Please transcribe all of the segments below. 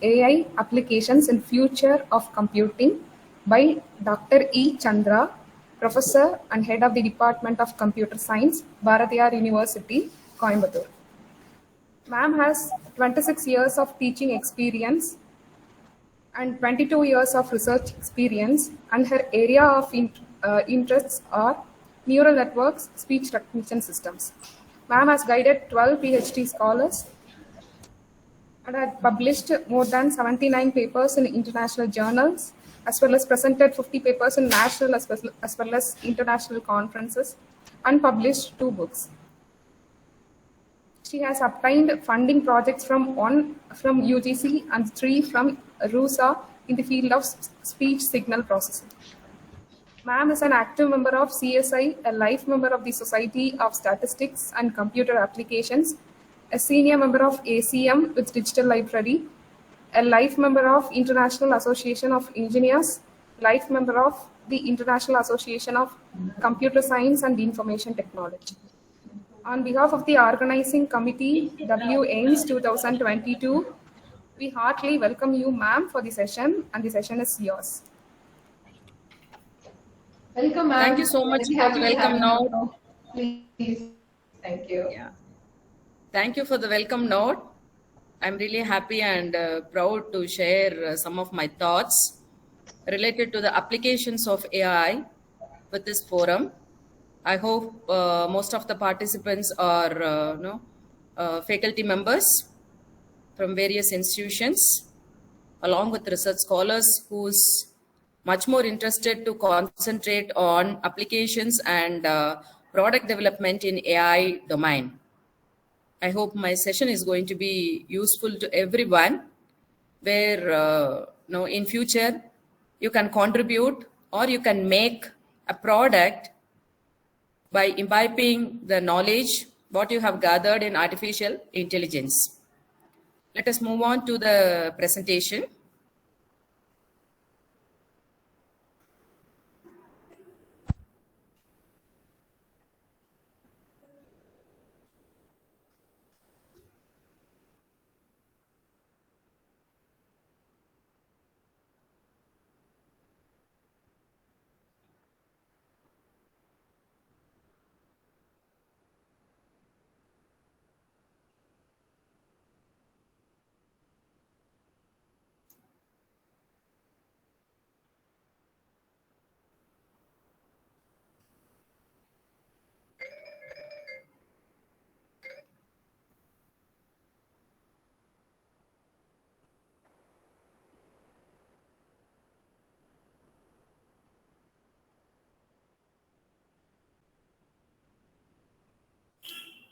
AI Applications in Future of Computing by Dr. E. Chandra, Professor and Head of the Department of Computer Science, Bharathiar University, Coimbatore. Ma'am has 26 years of teaching experience and 22 years of research experience, and her area of interests are neural networks, speech recognition systems. Ma'am has guided 12 PhD scholars and had published more than 79 papers in international journals, as well as presented 50 papers in national as well as international conferences, and published 2 books. She has obtained funding projects from UGC and 3 from RUSA in the field of speech signal processing. Ma'am is an active member of CSI, a life member of the Society of Statistics and Computer Applications, a senior member of ACM with Digital Library, a life member of International Association of Engineers, life member of the International Association of Computer Science and Information Technology. On behalf of the organizing committee, WAIMS 2022, we heartily welcome you, ma'am, for the session, and the session is yours. Welcome, ma'am. Thank you so much for the welcome note. Please. Thank you. Yeah. Thank you for the welcome note. I'm really happy and proud to share some of my thoughts related to the applications of AI with this forum. I hope most of the participants are faculty members from various institutions, along with research scholars who's much more interested to concentrate on applications and product development in AI domain. I hope my session is going to be useful to everyone, where in future you can contribute or you can make a product by imbibing the knowledge what you have gathered in artificial intelligence. Let us move on to the presentation.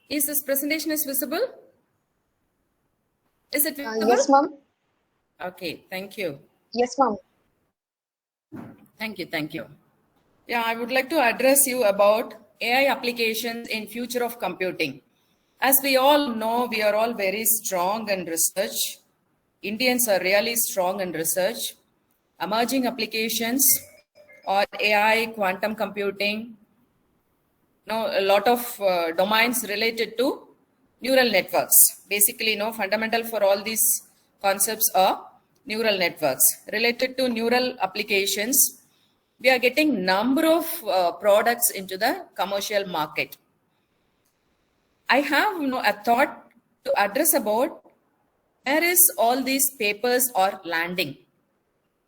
Is this presentation visible? Is it visible? Yes, ma'am. Okay, thank you. Yes, ma'am. Thank you. Yeah, I would like to address you about AI applications in future of computing. As we all know, we are all very strong in research. Indians are really strong in research. Emerging applications or AI, quantum computing, a lot of domains related to neural networks. Basically, fundamental for all these concepts are neural networks. Related to neural applications, we are getting number of products into the commercial market. I have a thought to address about where is all these papers are landing.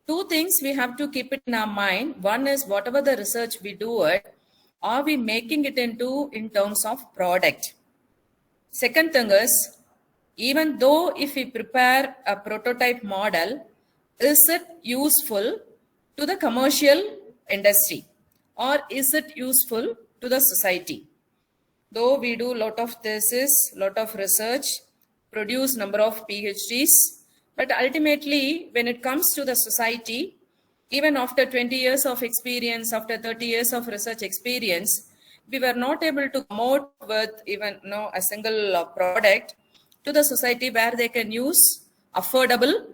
2 things we have to keep it in our mind. One is whatever the research we do it, are we making it in terms of product? Second thing is, even though if we prepare a prototype model, is it useful to the commercial industry or is it useful to the society? Though we do a lot of thesis, lot of research, produce number of PhDs, but ultimately when it comes to the society, even after 20 years of experience, after 30 years of research experience, we were not able to come out with even a single product to the society where they can use affordable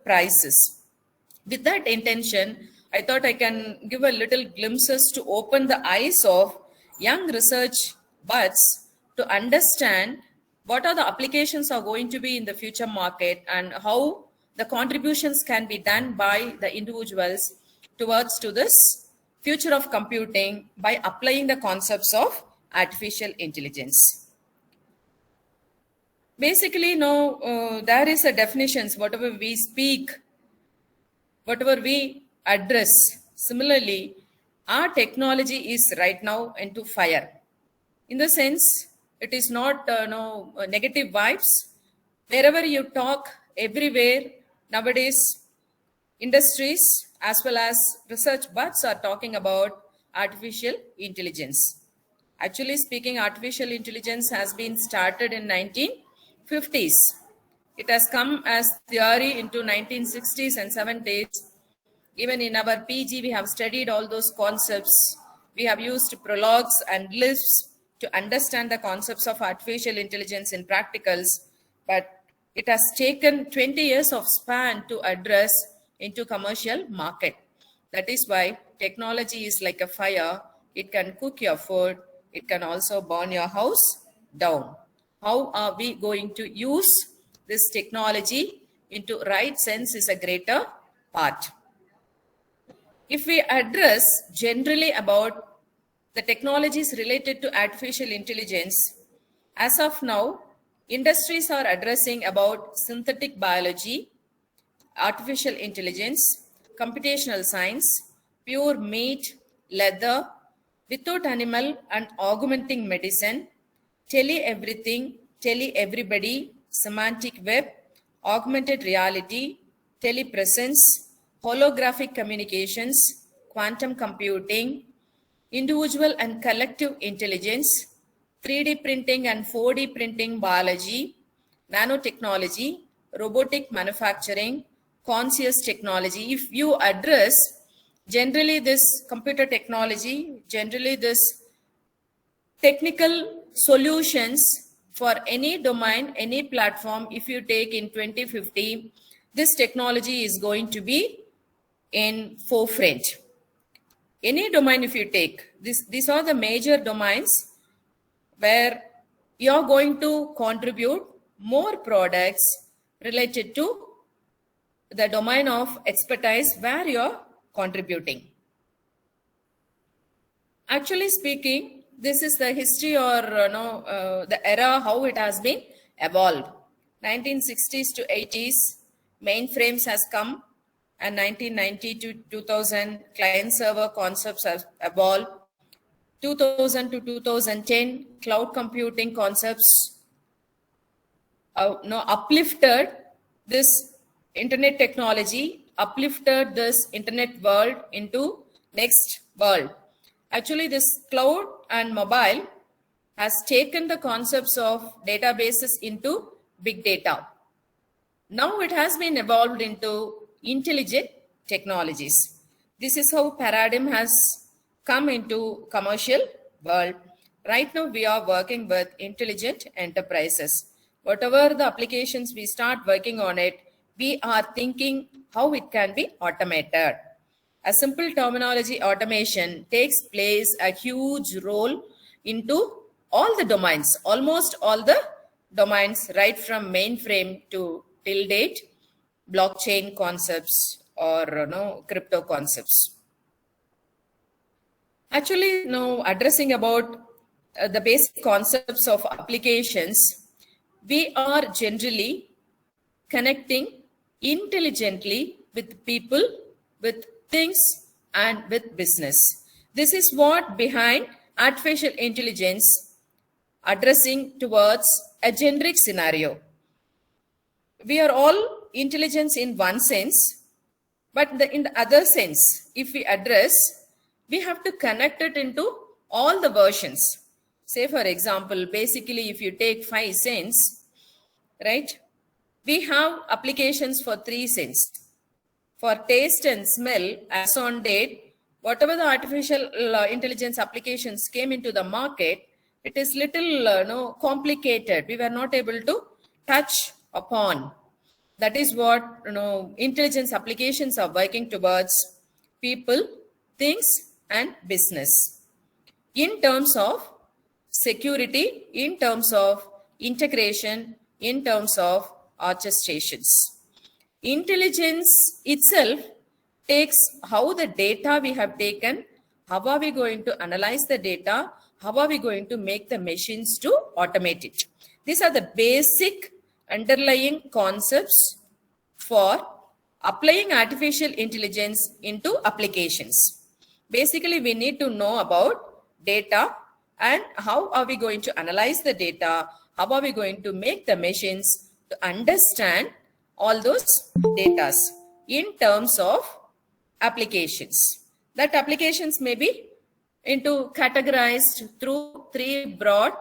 prices. With that intention, I thought I can give a little glimpses to open the eyes of young research buds to understand what are the applications are going to be in the future market, and how the contributions can be done by the individuals towards to this future of computing by applying the concepts of artificial intelligence. Basically, no, there is a definitions, whatever we speak, whatever we address. Similarly, our technology is right now into fire. In the sense, it is not negative vibes. Wherever you talk, everywhere nowadays, industries as well as research buds are talking about artificial intelligence. Actually speaking, artificial intelligence has been started in 1950s. It has come as theory into 1960s and 70s. Even in our PG, we have studied all those concepts. We have used prologues and lists to understand the concepts of artificial intelligence in practicals, but it has taken 20 years of span to address into commercial market. That is why technology is like a fire. It can cook your food. It can also burn your house down. How are we going to use this technology into right sense is a greater part. If we address generally about the technologies related to artificial intelligence, as of now, industries are addressing about synthetic biology, artificial intelligence, computational science, pure meat, leather, without animal and augmenting medicine, tele-everything, tele-everybody, semantic web, augmented reality, telepresence, holographic communications, quantum computing, individual and collective intelligence, 3D printing and 4D printing biology, nanotechnology, robotic manufacturing, conscious technology. If you address generally this computer technology, generally this technical solutions for any domain, any platform, if you take in 2050, this technology is going to be in forefront. Any domain if you take, these are the major domains where you're going to contribute more products related to the domain of expertise where you're contributing. Actually speaking, this is the history or the era how it has been evolved. 1960s to 80s, mainframes has come, and 1990 to 2000, client server concepts have evolved. 2000 to 2010, cloud computing concepts uplifted this internet technology, uplifted this internet world into next world. Actually, this cloud and mobile has taken the concepts of databases into big data. Now it has been evolved into intelligent technologies. This is how paradigm has come into commercial world. Right now we are working with intelligent enterprises. Whatever the applications we start working on it, we are thinking how it can be automated. A simple terminology automation takes place a huge role into all the domains, almost all the domains, right from mainframe to till date, blockchain concepts or crypto concepts. Actually, addressing about the basic concepts of applications, we are generally connecting intelligently with people, with things, and with business. This is what behind artificial intelligence addressing towards a generic scenario. We are all intelligence in one sense, but in the other sense, if we address, we have to connect it into all the versions. Say, for example, basically, if you take 5 sense, right, we have applications for 3 sense. For taste and smell, as on date, whatever the artificial intelligence applications came into the market, it is little complicated. We were not able to touch upon. That is what intelligence applications are working towards: people, things, and business. In terms of security, in terms of integration in terms of orchestrations. Intelligence itself takes how the data we have taken, how are we going to analyze the data, how are we going to make the machines to automate it. These are the basic underlying concepts for applying artificial intelligence into applications. Basically, we need to know about data and how are we going to analyze the data, how are we going to make the machines to understand all those data in terms of applications. That applications may be categorized through three broad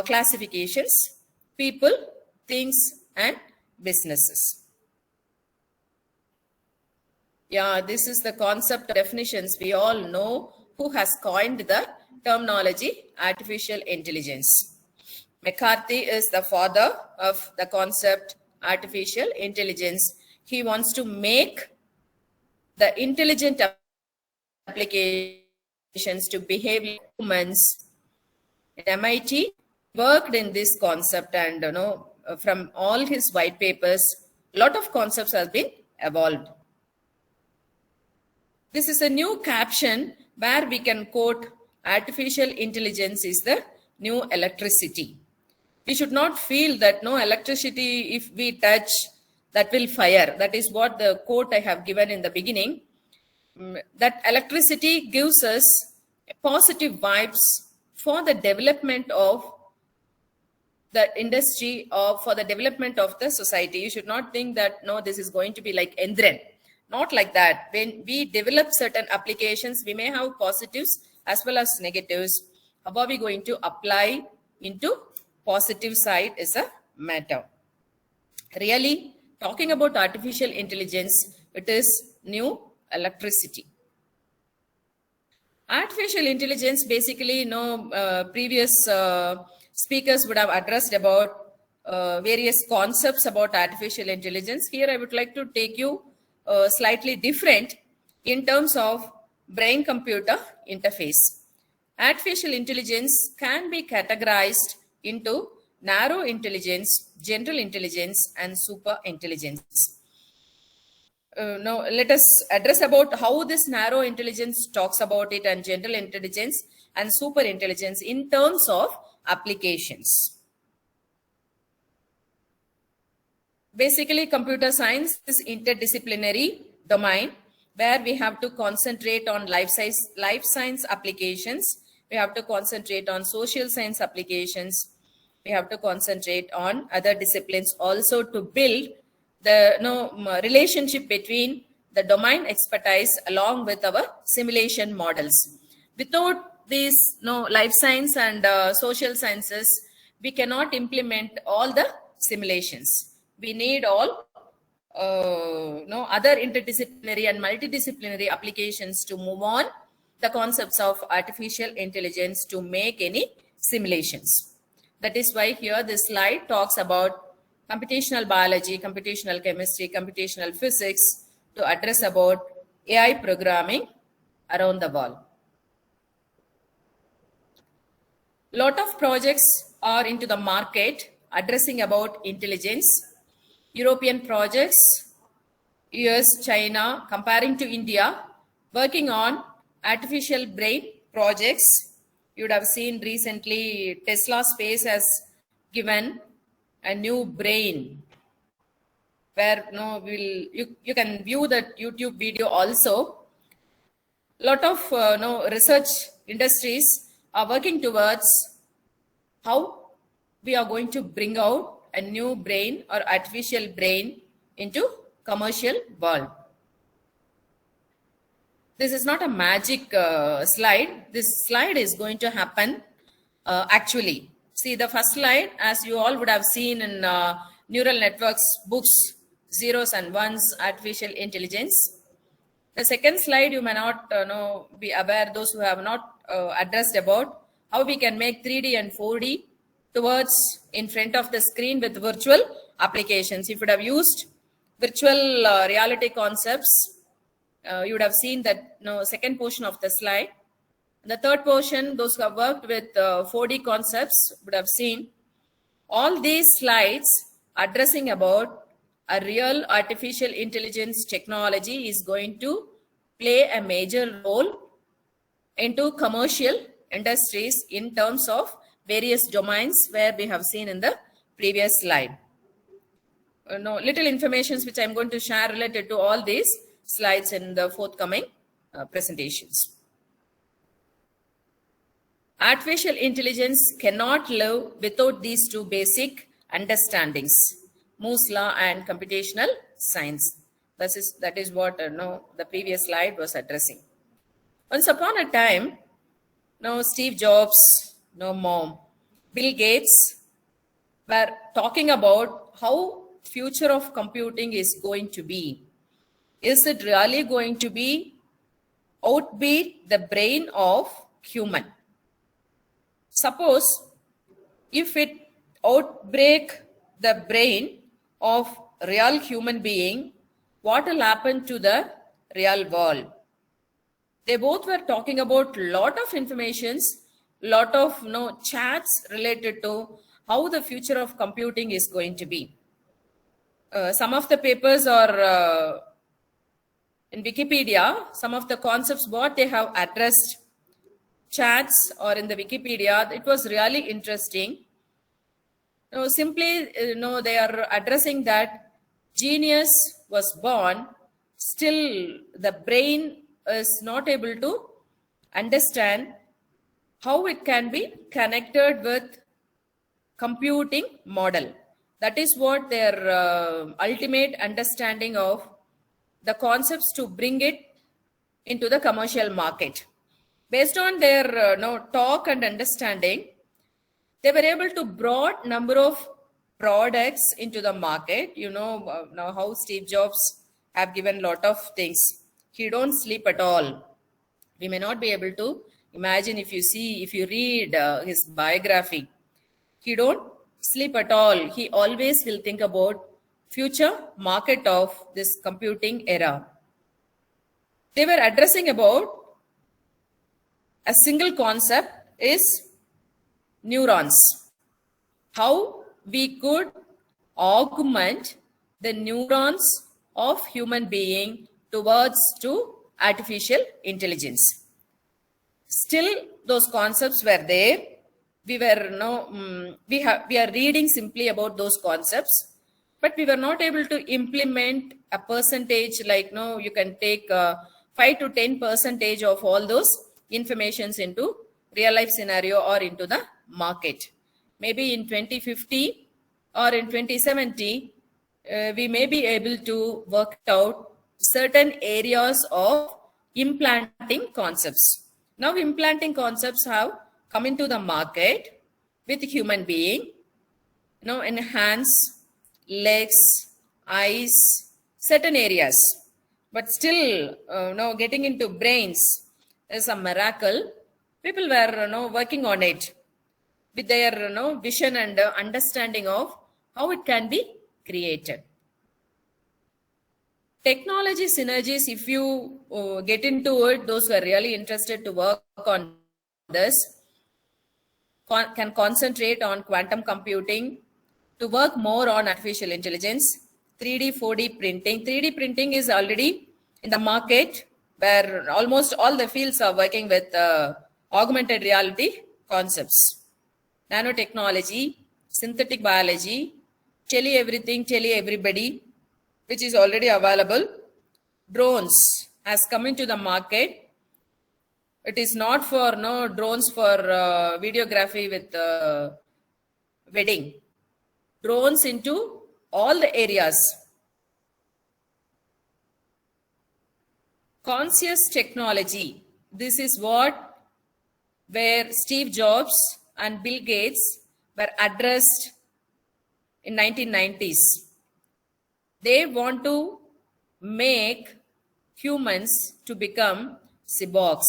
classifications: people, things, and businesses. Yeah, this is the concept of definitions. We all know who has coined the terminology artificial intelligence. McCarthy is the father of the concept artificial intelligence. He wants to make the intelligent applications to behave like humans. At MIT, worked in this concept, and from all his white papers, a lot of concepts have been evolved. This is a new caption where we can quote artificial intelligence is the new electricity. We should not feel that no electricity, if we touch, that will fire. That is what the quote I have given in the beginning. That electricity gives us positive vibes for the development of the industry or for the development of the society. You should not think that, no, this is going to be like Endran. Not like that. When we develop certain applications, we may have positives as well as negatives. How are we going to apply into positive side is a matter. Really, talking about artificial intelligence, it is new electricity. Artificial intelligence, basically, previous speakers would have addressed about various concepts about artificial intelligence. Here, I would like to take you slightly different in terms of brain-computer interface. Artificial intelligence can be categorized into narrow intelligence, general intelligence, and super intelligence. Now, let us address about how this narrow intelligence talks about it, and general intelligence and super intelligence in terms of applications. Basically, computer science is interdisciplinary domain where we have to concentrate on life science applications. We have to concentrate on social science applications. We have to concentrate on other disciplines also to build the relationship between the domain expertise along with our simulation models. Without these life science and social sciences, we cannot implement all the simulations. We need all other interdisciplinary and multidisciplinary applications to move on the concepts of artificial intelligence to make any simulations. That is why here this slide talks about computational biology, computational chemistry, computational physics to address about AI programming around the world. Lot of projects are into the market addressing about intelligence. European projects, US, China, comparing to India, working on artificial brain projects. You would have seen recently Tesla Space has given a new brain where you can view that YouTube video also. Lot of research industries are working towards how we are going to bring out a new brain or artificial brain into commercial world. This is not a magic slide. This slide is going to happen actually. See the first slide, as you all would have seen in neural networks books, zeros and ones, artificial intelligence. The second slide, you may not be aware, those who have not addressed about how we can make 3D and 4D towards in front of the screen with virtual applications. If you would have used virtual reality concepts, you would have seen that second portion of the slide. The third portion, those who have worked with 4D concepts would have seen all these slides addressing about a real artificial intelligence technology is going to play a major role into commercial industries in terms of various domains where we have seen in the previous slide. No little informations which I'm going to share related to all these slides in the forthcoming presentations. Artificial intelligence cannot live without these two basic understandings, Moore's law and computational science. That is what the previous slide was addressing. Once upon a time, Steve Jobs, mom, Bill Gates were talking about how future of computing is going to be. Is it really going to be outbeat the brain of human? Suppose if it outbreak the brain of real human being, what will happen to the real world? They both were talking about lot of informations, lot of chats related to how the future of computing is going to be. Some of the papers are in Wikipedia, some of the concepts what they have addressed chats or in the Wikipedia, it was really interesting. Simply, they are addressing that genius was born, still the brain is not able to understand how it can be connected with computing model. That is what their ultimate understanding of the concepts to bring it into the commercial market. Based on their talk and understanding, they were able to broad number of products into the market. Now how Steve Jobs have given lot of things. He don't sleep at all. We may not be able to imagine if you read his biography. He don't sleep at all. He always will think about future market of this computing era. They were addressing about a single concept is neurons. How we could augment the neurons of human being towards to artificial intelligence. Still, those concepts were there. We are reading simply about those concepts, but we were not able to implement a percentage like you can take 5 to 10% of all those informations into real life scenario or into the market. Maybe in 2050 or in 2070, we may be able to work out certain areas of implanting concepts. Now implanting concepts have come into the market with human being, in hands, legs, eyes, certain areas. But still, getting into brains is a miracle. People were working on it with their vision and understanding of how it can be created. Technology synergies, if you get into it, those who are really interested to work on this can concentrate on quantum computing to work more on artificial intelligence, 3D, 4D printing. 3D printing is already in the market where almost all the fields are working with augmented reality concepts. Nanotechnology, synthetic biology, tele everything, tele everybody, which is already available. Drones has come into the market. It is not for drones for videography with wedding. Drones into all the areas. Conscious technology. This is where Steve Jobs and Bill Gates were addressed in 1990s. They want to make humans to become cyborgs,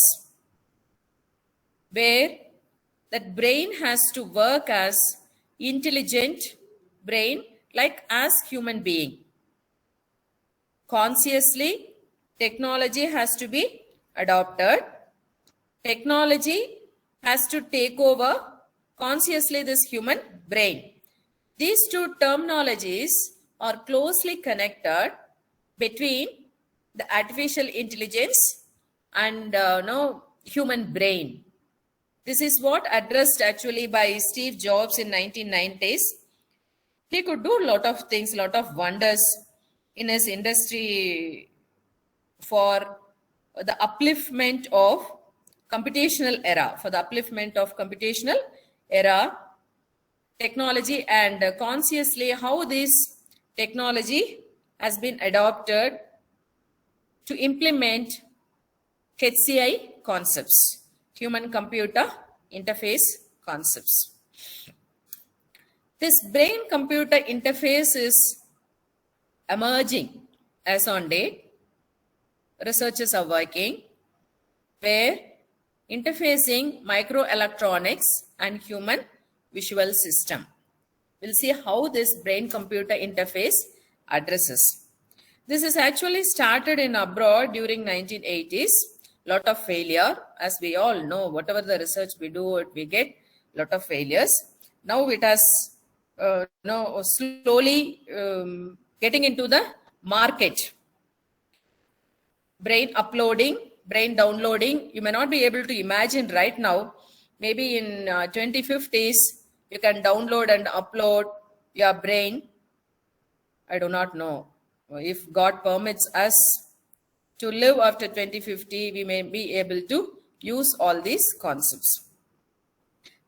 where that brain has to work as intelligent brain like as human being. Consciously, technology has to be adopted. Technology has to take over consciously this human brain. These two terminologies are closely connected between the artificial intelligence and human brain. This is what addressed actually by Steve Jobs in 1990s. He could do a lot of things, lot of wonders in his industry for the upliftment of computational era, technology, and consciously how this technology has been adopted to implement HCI concepts, human computer interface concepts. This brain computer interface is emerging as on date. Researchers are working where interfacing microelectronics and human visual system. We'll see how this brain computer interface addresses. This is actually started in abroad during 1980s. Lot of failure, as we all know, whatever the research we do, we get lot of failures. Now it has slowly getting into the market. Brain uploading, brain downloading, you may not be able to imagine right now. Maybe in 2050s, you can download and upload your brain. I do not know. If God permits us to live after 2050, we may be able to use all these concepts.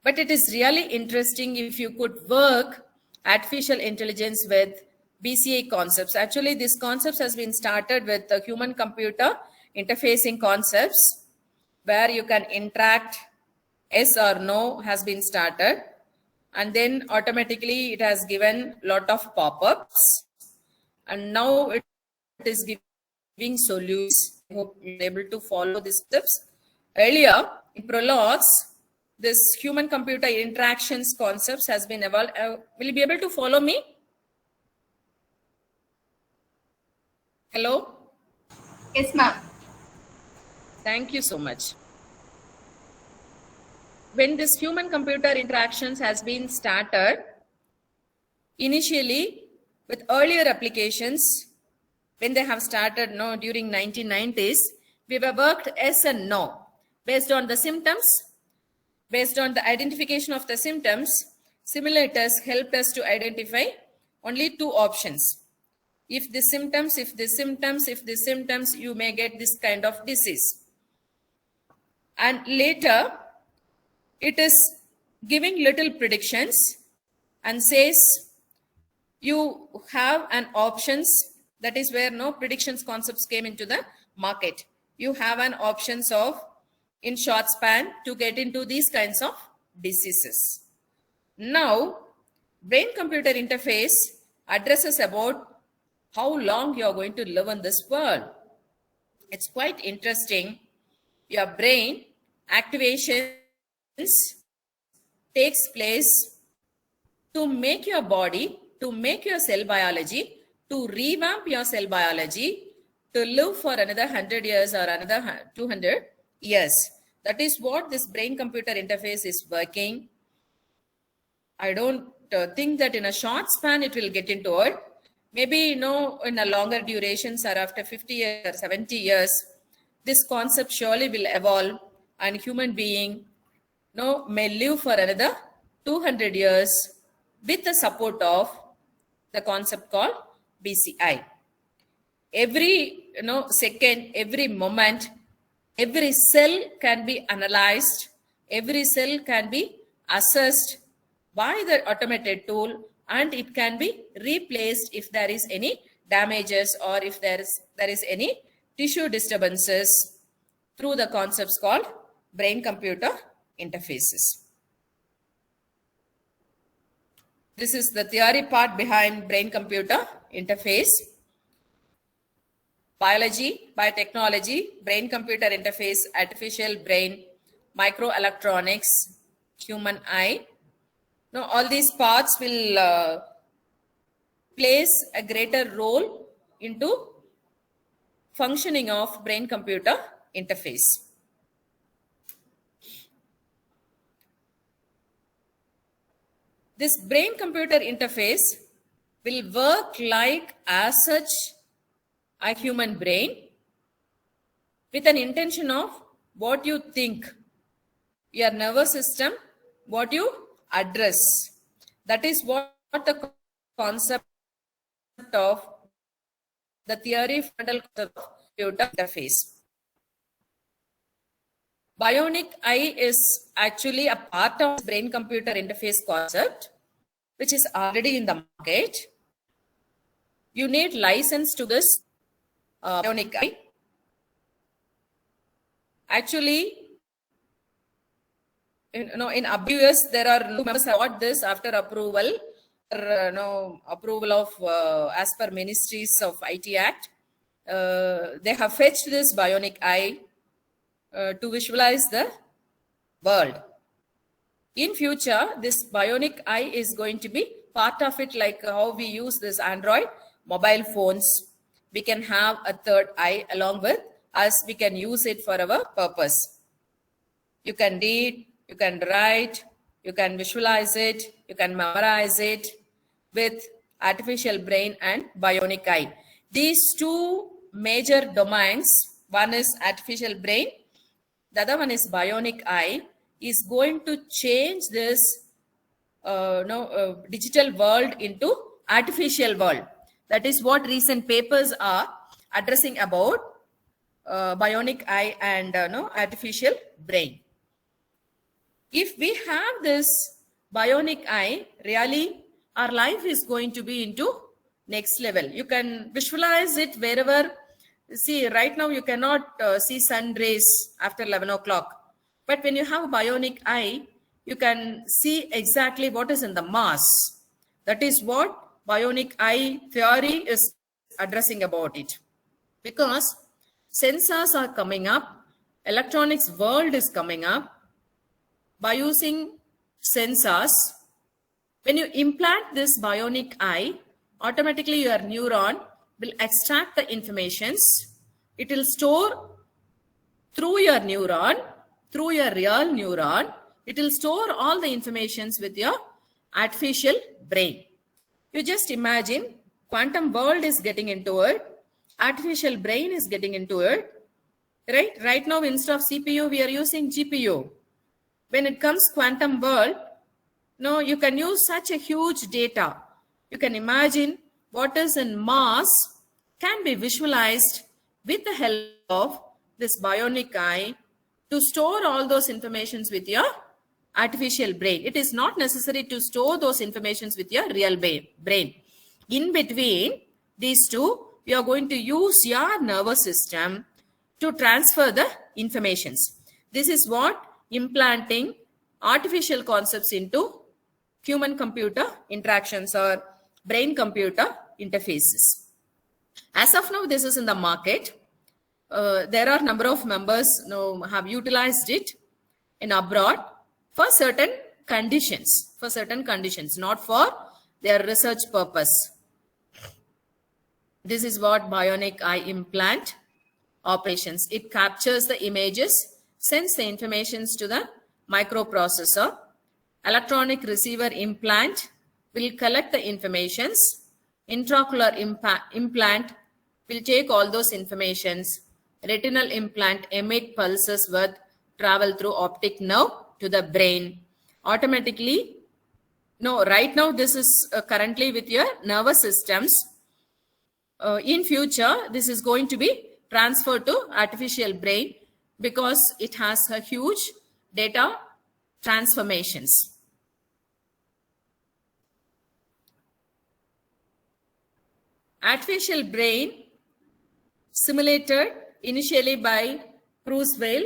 But it is really interesting if you could work artificial intelligence with BCI concepts. Actually, this concepts has been started with the human computer interfacing concepts where you can interact, yes or no has been started. And then automatically it has given lot of pop-ups. And now it is giving solutions. I hope you're able to follow these steps. Earlier, in prologues, this human-computer interactions concepts has been evolved. Will you be able to follow me? Hello? Yes, ma'am. Thank you so much. When this human-computer interactions has been started, initially with earlier applications, when they have started during 1990s, we were worked yes and no. Based on the symptoms, based on the identification of the symptoms, simulators helped us to identify only two options. If the symptoms, you may get this kind of disease. And later, it is giving little predictions and says you have an options. That is where no predictions concepts came into the market. You have an options of in short span to get into these kinds of diseases. Now, brain-computer interface addresses about how long you are going to live in this world. It's quite interesting. Your brain activations takes place to make your body, to make your cell biology, to revamp your cell biology, to live for another 100 years or another 200 years. That is what this brain-computer interface is working. I don't think that in a short span it will get into it. Maybe, in a longer durations or after 50 years, 70 years, this concept surely will evolve and human being may live for another 200 years with the support of the concept called BCI. Every second, every moment, every cell can be analyzed, every cell can be assessed by the automated tool, and it can be replaced if there is any damages or if there is any tissue disturbances through the concepts called brain-computer interfaces. This is the theory part behind brain-computer interface. Biology, biotechnology, brain-computer interface, artificial brain, microelectronics, human eye. Now, all these parts will plays a greater role into functioning of brain-computer interface. This brain-computer interface will work like as such a human brain with an intention of what you think, your nervous system, what you address. That is what the concept of the theory fundamental concept of computer interface. Bionic eye is actually a part of brain-computer interface concept, which is already in the market. You need license to this bionic eye. Actually, in abuse, there are members have got this after approval, approval of as per Ministries of IT Act. They have fetched this bionic eye to visualize the world. In future, this bionic eye is going to be part of it, like how we use this Android mobile phones. We can have a third eye along with us. We can use it for our purpose. You can read, you can write, you can visualize it, you can memorize it with artificial brain and bionic eye. These two major domains, one is artificial brain, the other one is bionic eye, is going to change this digital world into artificial world. That is what recent papers are addressing about bionic eye and artificial brain. If we have this bionic eye, really our life is going to be into next level. You can visualize it wherever. See, right now you cannot see sun rays after 11 o'clock. But when you have a bionic eye, you can see exactly what is in the mass. That is what bionic eye theory is addressing about it. Because sensors are coming up, electronics world is coming up. By using sensors, when you implant this bionic eye, automatically your neuron will extract the informations. It will store through your neuron, through your real neuron. It will store all the informations with your artificial brain. You just imagine quantum world is getting into it. Artificial brain is getting into it. Right now, instead of CPU, we are using GPU. When it comes quantum world, you can use such a huge data. You can imagine what is in mass can be visualized with the help of this bionic eye to store all those informations with your artificial brain. It is not necessary to store those informations with your real brain. In between these two, we are going to use your nervous system to transfer the informations. This is what implanting artificial concepts into human-computer interactions or brain-computer interfaces. As of now, this is in the market. There are a number of members have utilized it in abroad for certain conditions, not for their research purpose. This is what bionic eye implant operations. It captures the images, sends the informations to the microprocessor. Electronic receiver implant will collect the informations. Intraocular implant will take all those informations. Retinal implant emit pulses with travel through optic nerve to the brain. Automatically, right now this is currently with your nervous systems. In future, this is going to be transferred to artificial brain because it has a huge data transformations. Artificial brain simulated initially by Bruce Vail.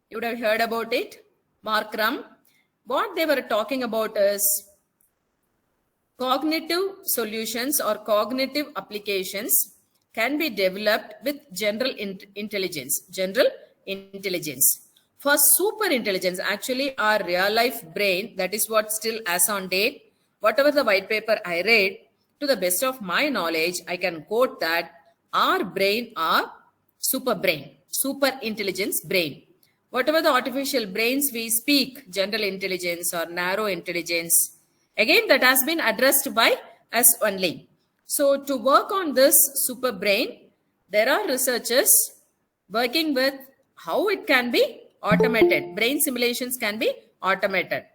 You would have heard about it. Markram. What they were talking about is cognitive solutions or cognitive applications can be developed with general intelligence. For super intelligence, actually our real life brain, that is what still as on date, whatever the white paper I read, to the best of my knowledge, I can quote that our brain are super intelligence brain. Whatever the artificial brains we speak, general intelligence or narrow intelligence, Again, that has been addressed by us only. So to work on this super brain, there are researchers working with how it can be automated. Brain simulations can be automated.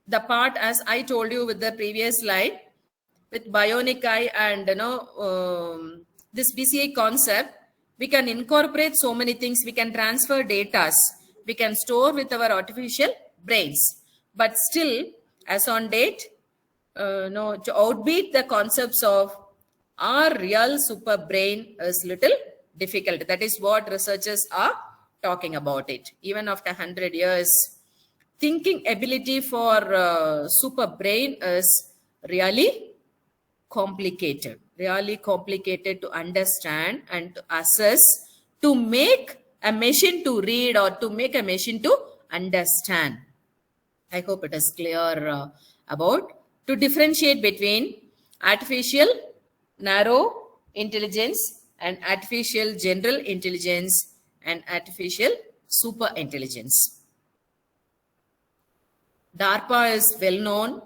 The part, as I told you with the previous slide, with bionic eye and this BCI concept, we can incorporate so many things. We can transfer data. We can store with our artificial brains. But still, as on date, to outbeat the concepts of our real super brain is little difficult. That is what researchers are talking about it. Even after 100 years, thinking ability for super brain is really complicated to understand and to assess, to make a machine to read or to make a machine to understand. I hope it is clear about to differentiate between artificial narrow intelligence and artificial general intelligence and artificial super intelligence. DARPA is well known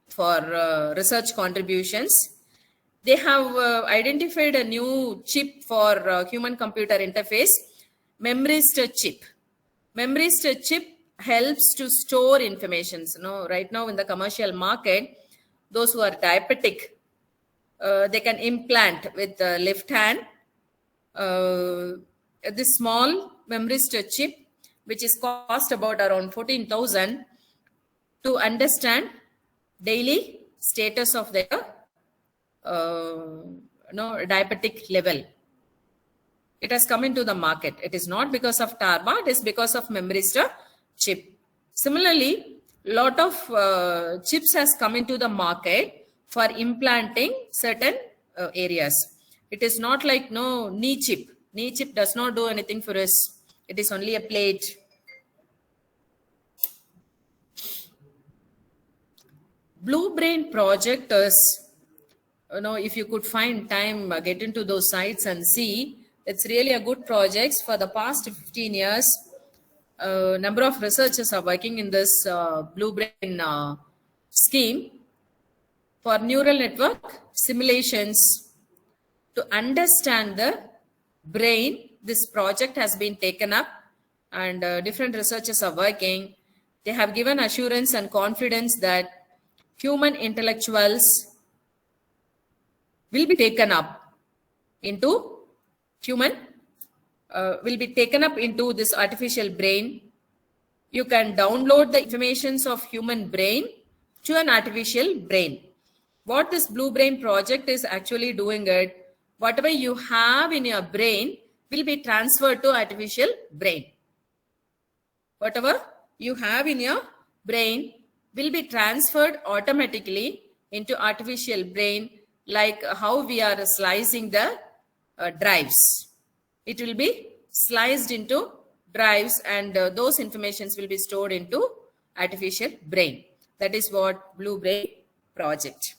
for research contributions. They have identified a new chip for human-computer interface, memrised chip. Memrised chip helps to store information. Right now in the commercial market, those who are diabetic, they can implant with the left hand this small memrised chip, which is cost about around 14,000 to understand daily status of their diabetic level. It has come into the market. It is not because of DARPA, it is because of memrised chip. Similarly, lot of chips has come into the market for implanting certain areas. It is not like knee chip. Knee chip does not do anything for us. It is only a plate. Blue Brain project is, if you could find time, get into those sites and see. It's really a good project. For the past 15 years, number of researchers are working in this Blue Brain scheme for neural network simulations to understand the brain. This project has been taken up and different researchers are working. They have given assurance and confidence that human intellectuals will be taken up into this artificial brain. You can download the informations of human brain to an artificial brain. What this Blue Brain project is actually doing it, whatever you have in your brain will be transferred to artificial brain. Whatever you have in your brain will be transferred automatically into artificial brain, like how we are slicing the drives. It will be sliced into drives and those informations will be stored into artificial brain. That is what Blue Brain project.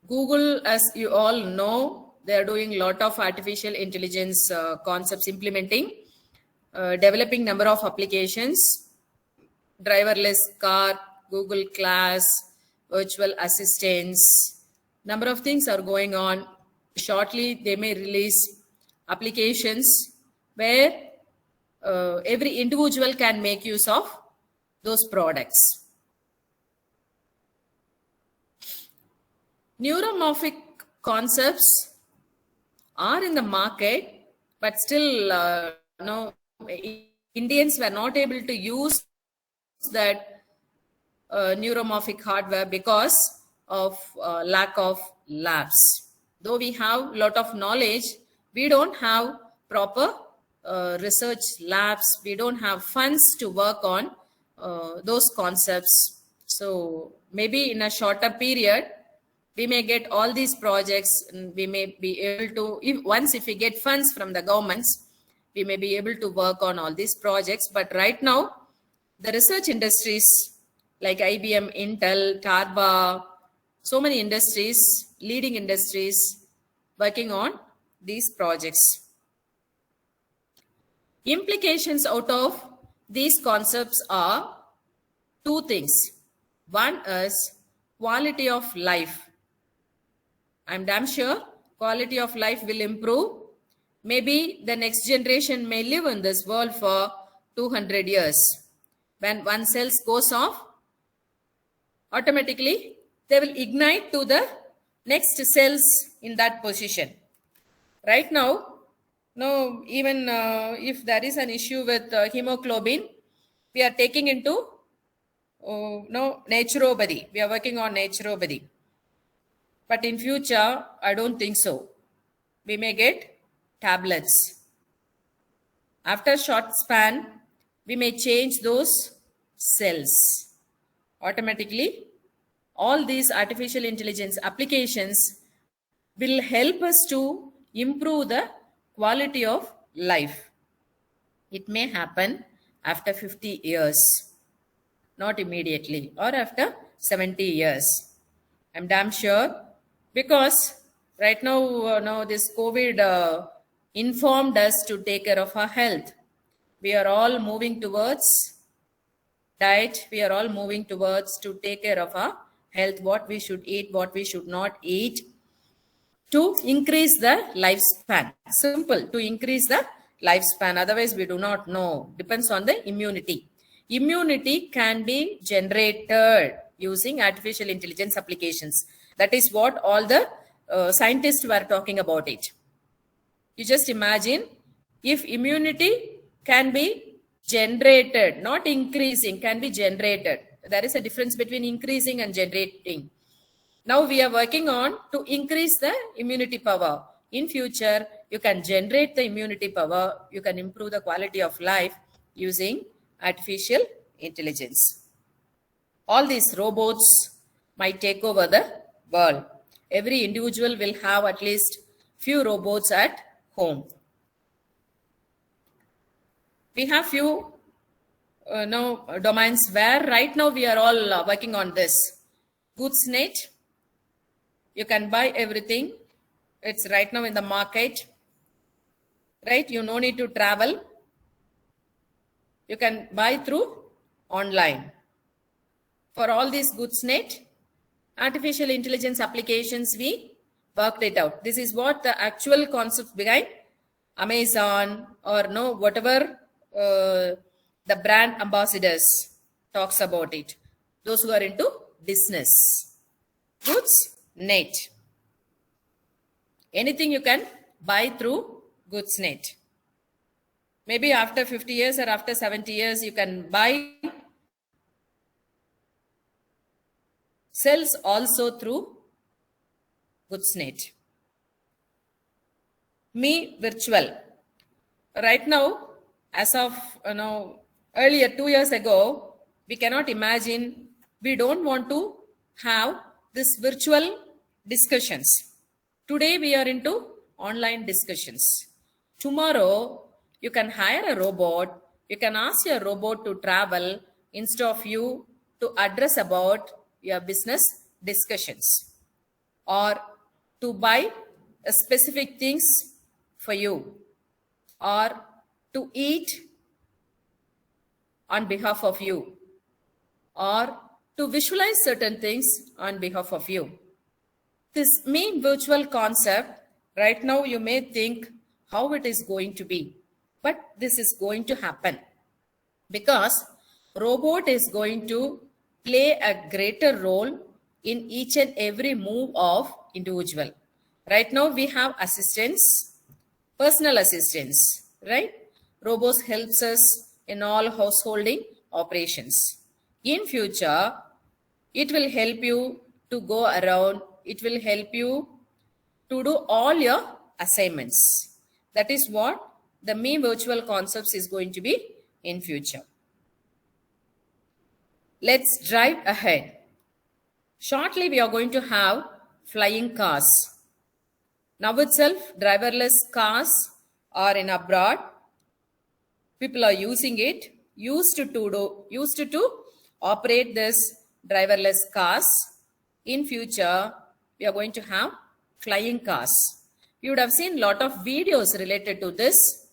Google, as you all know, they are doing a lot of artificial intelligence concepts, implementing, developing number of applications, driverless car, Google Class, virtual assistants, number of things are going on. Shortly, they may release applications where every individual can make use of those products. Neuromorphic concepts are in the market, but still, Indians were not able to use that neuromorphic hardware because of lack of labs. Though we have a lot of knowledge, we don't have proper research labs. We don't have funds to work on those concepts. So maybe in a shorter period, we may get all these projects and we may be able to, if we get funds from the governments, we may be able to work on all these projects. But right now, the research industries like IBM, Intel, Tarba, so many industries, leading industries working on these projects. Implications out of these concepts are two things. One is quality of life. I'm damn sure quality of life will improve. Maybe the next generation may live in this world for 200 years. When one cell goes off, automatically they will ignite to the next cells in that position. Right now, no, even if there is an issue with hemoglobin, we are taking into naturopathy. We are working on naturopathy. But in future, I don't think so. We may get tablets. After short span, we may change those cells. Automatically, all these artificial intelligence applications will help us to improve the quality of life. It may happen after 50 years, not immediately, or after 70 years. I'm damn sure, because right now, this COVID informed us to take care of our health. We are all moving towards diet. We are all moving towards to take care of our health, what we should eat, what we should not eat, to increase the lifespan. Simple, to increase the lifespan. Otherwise, we do not know. Depends on the immunity. Immunity can be generated using artificial intelligence applications. That is what all the scientists were talking about it. You just imagine if immunity can be generated, not increasing, can be generated. There is a difference between increasing and generating. Now we are working on to increase the immunity power. In future, you can generate the immunity power. You can improve the quality of life using artificial intelligence. All these robots might take over the world. Every individual will have at least few robots at home. We have few domains where right now we are all working on this. GoodsNet. You can buy everything. It's right now in the market. Right? You no need to travel. You can buy through online. For all these GoodsNet, artificial intelligence applications, we worked it out. This is what the actual concept behind Amazon or whatever the brand ambassadors talks about it. Those who are into business. GoodsNet. Anything you can buy through GoodsNet. Maybe after 50 years or after 70 years, you can buy cells also through GoodsNet. Me Virtual. Right now, as of earlier 2 years ago, we cannot imagine, we don't want to have this virtual discussions. Today we are into online discussions. Tomorrow, you can hire a robot. You can ask your robot to travel instead of you to address about your business discussions, or to buy specific things for you, or to eat on behalf of you, or to visualize certain things on behalf of you. This main virtual concept, right now you may think how it is going to be, but this is going to happen because robot is going to play a greater role in each and every move of individual. Right now we have assistants, personal assistants, right? Robots helps us in all householding operations. In future, it will help you to go around. It will help you to do all your assignments. That is what the main virtual concepts is going to be in future. Let's drive ahead. Shortly, we are going to have flying cars. Now itself, driverless cars are in abroad. People are using it. Used to operate this driverless cars. In future, we are going to have flying cars. You would have seen a lot of videos related to this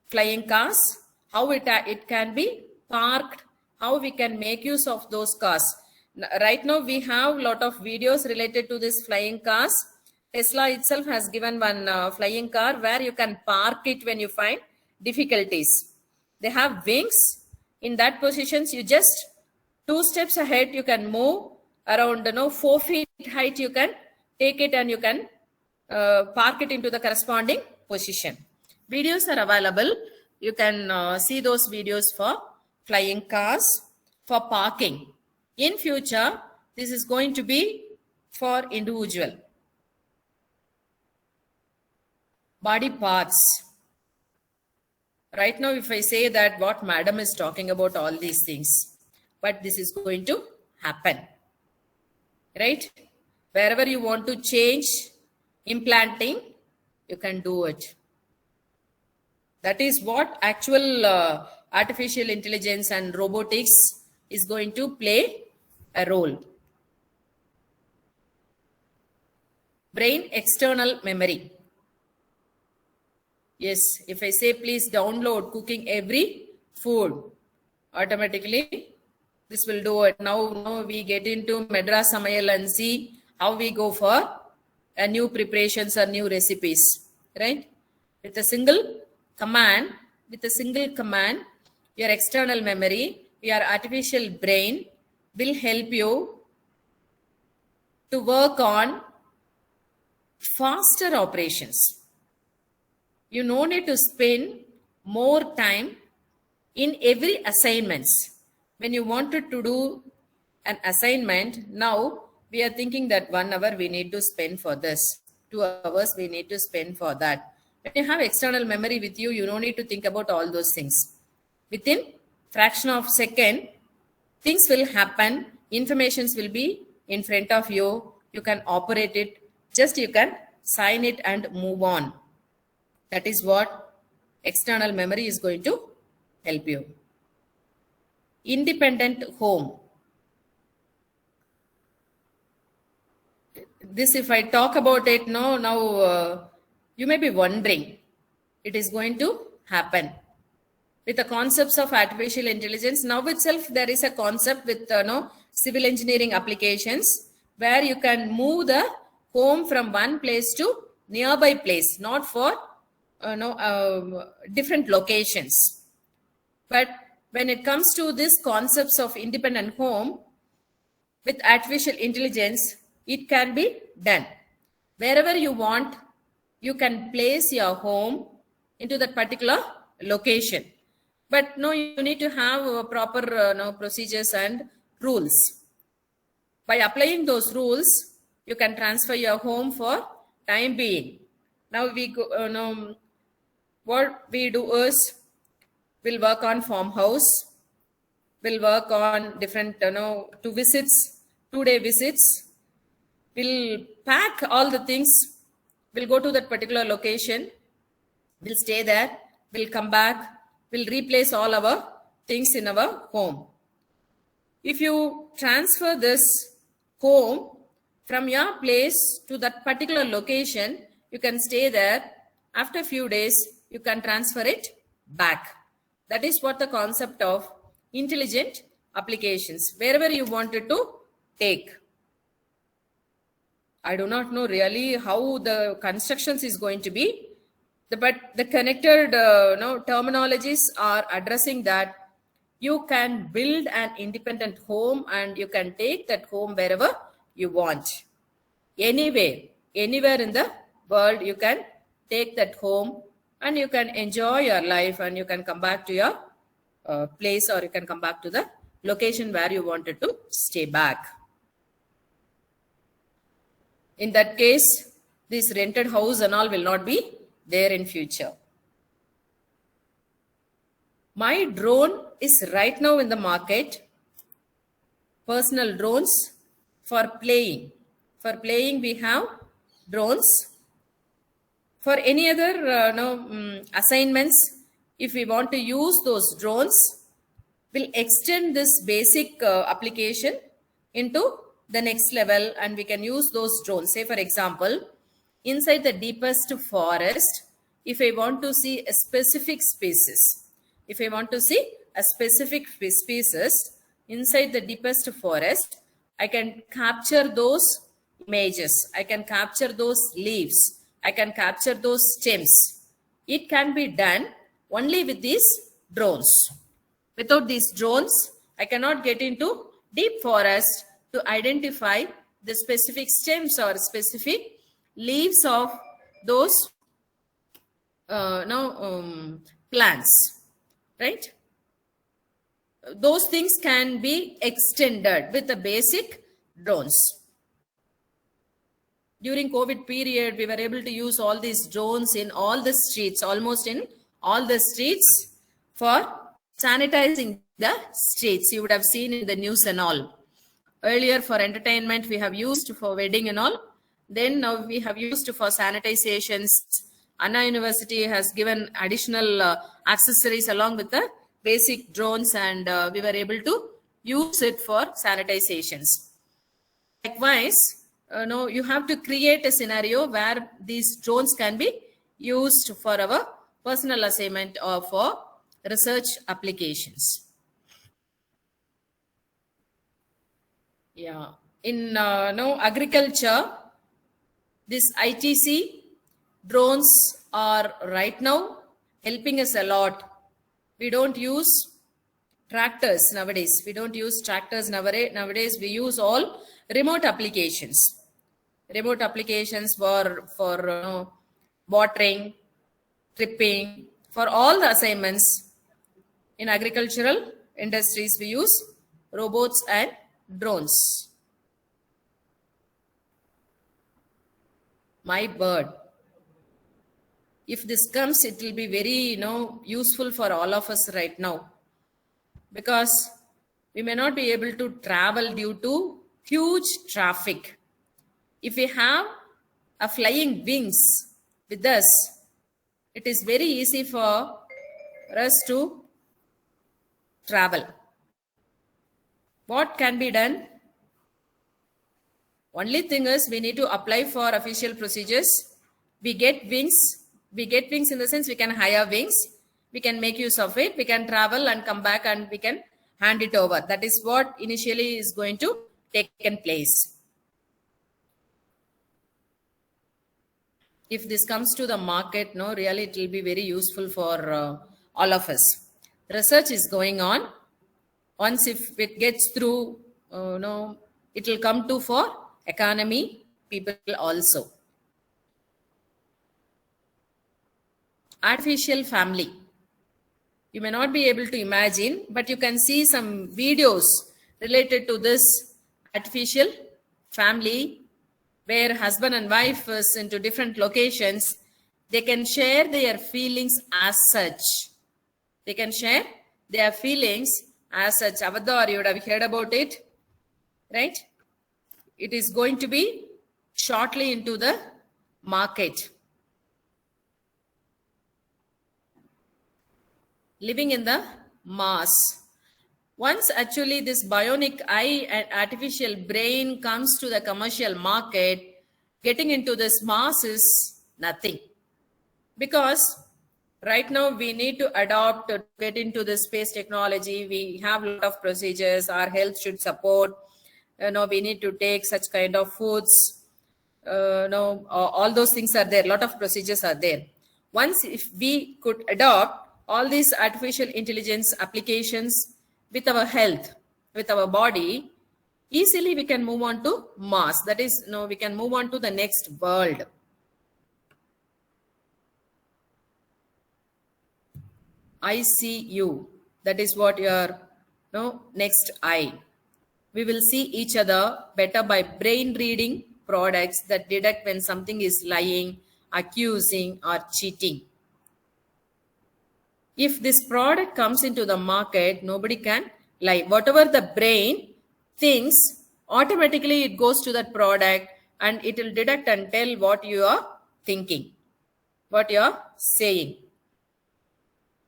flying cars, how it can be parked, how we can make use of those cars. Right now, we have a lot of videos related to this flying cars. Tesla itself has given one flying car where you can park it when you find difficulties. They have wings. In that positions, you just 2 steps ahead, you can move around 4 feet height, you can take it and you can park it into the corresponding position. Videos are available. You can see those videos for flying cars, for parking. In future, this is going to be for individual. Body parts. Right now, if I say that what madam is talking about all these things, but this is going to happen, right? Wherever you want to change implanting, you can do it. That is what actual artificial intelligence and robotics is going to play a role. Brain external memory. Yes, if I say please download cooking every food, automatically this will do it. Now we get into Madras Samayal and see how we go for a new preparations or new recipes, right? With a single command, your external memory, your artificial brain will help you to work on faster operations. You no need to spend more time in every assignments. When you wanted to do an assignment, now we are thinking that 1 hour we need to spend for this, 2 hours we need to spend for that. When you have external memory with you, you don't need to think about all those things. Within fraction of second, things will happen, informations will be in front of you, you can operate it, just you can sign it and move on. That is what external memory is going to help you. Independent home. This, if I talk about it now, you may be wondering, it is going to happen. With the concepts of artificial intelligence, now itself there is a concept with civil engineering applications where you can move the home from one place to nearby place, not for different locations. But when it comes to this concepts of independent home, with artificial intelligence, it can be done. Wherever you want, you can place your home into that particular location. But no, you need to have proper procedures and rules. By applying those rules, you can transfer your home for time being. Now we go, what we do is, we'll work on farmhouse, we'll work on different 2-day visits, we'll pack all the things, we'll go to that particular location, we'll stay there, we'll come back, we'll replace all our things in our home. If you transfer this home from your place to that particular location, you can stay there. After a few days, you can transfer it back. That is what the concept of intelligent applications, wherever you wanted to take. I do not know really how the constructions is going to be, but the connected terminologies are addressing that you can build an independent home and you can take that home wherever you want. Anywhere in the world, you can take that home and you can enjoy your life and you can come back to your place, or you can come back to the location where you wanted to stay back. In that case, this rented house and all will not be there in future. My drone is right now in the market. Personal drones for playing. For playing, we have drones. For any other assignments, if we want to use those drones, we'll extend this basic application into the next level and we can use those drones. Say for example, inside the deepest forest, if I want to see a specific species, if I want to see a specific species inside the deepest forest, I can capture those images. I can capture those leaves. I can capture those stems. It can be done only with these drones. Without these drones, I cannot get into deep forest to identify the specific stems or specific leaves of those plants, right? Those things can be extended with the basic drones. During COVID period, we were able to use all these drones in all the streets, almost in all the streets, for sanitizing the streets. You would have seen in the news and all. Earlier for entertainment, we have used for wedding and all. Then now we have used for sanitizations. Anna University has given additional accessories along with the basic drones, and we were able to use it for sanitizations. Likewise, you have to create a scenario where these drones can be used for our personal assignment or for research applications. Yeah, in agriculture, this ITC drones are right now helping us a lot. We don't use tractors nowadays. We don't use tractors nowadays. We use all remote applications. Remote applications for watering, tripping, for all the assignments. In agricultural industries, we use robots and drones. My bird. If this comes, it will be very, useful for all of us right now, because we may not be able to travel due to huge traffic. If we have a flying wings with us, it is very easy for us to travel. What can be done? Only thing is we need to apply for official procedures. We get wings. We get wings in the sense we can hire wings. We can make use of it. We can travel and come back and we can hand it over. That is what initially is going to take place. If this comes to the market, really it will be very useful for all of us. Research is going on. Once if it gets through, it will come to for economy people also. Artificial family. You may not be able to imagine, but you can see some videos related to this artificial family, where husband and wife is into different locations. They can share their feelings as such. They can share their feelings as such. Avadar, you would have heard about it, right? It is going to be shortly into the market. Living in the Mars. Once actually this bionic eye and artificial brain comes to the commercial market, getting into this Mars is nothing. Because right now we need to adopt to get into the space technology. We have a lot of procedures. Our health should support. We need to take such kind of foods. All those things are there. A lot of procedures are there. Once if we could adopt all these artificial intelligence applications with our health, with our body, easily we can move on to Mars. That is, we can move on to the next world. ICU, that is what your next eye. We will see each other better by brain reading products that detect when something is lying, accusing, or cheating. If this product comes into the market, nobody can lie. Whatever the brain thinks, automatically it goes to that product and it will detect and tell what you are thinking, what you are saying.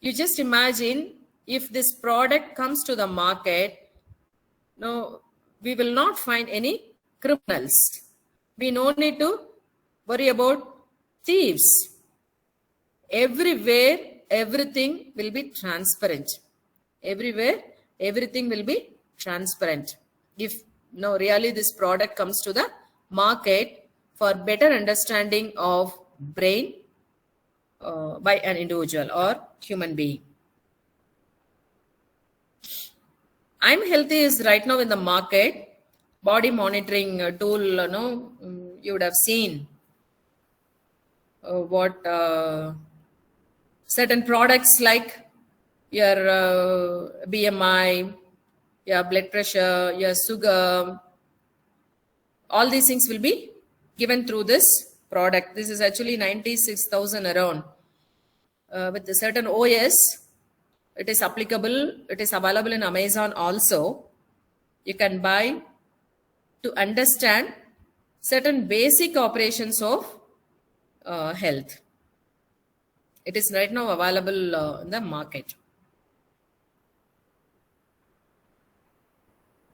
You just imagine if this product comes to the market, we will not find any criminals. We no need to worry about thieves. Everywhere, everything will be transparent. Everywhere, everything will be transparent. If no, really this product comes to the market for better understanding of brain by an individual or human being. I'm Healthy is right now in the market. Body monitoring tool, you would have seen what certain products like your BMI, your blood pressure, your sugar, all these things will be given through this product. This is actually 96,000 around. With a certain OS, it is applicable. It is available in Amazon also. You can buy to understand certain basic operations of health. It is right now available in the market.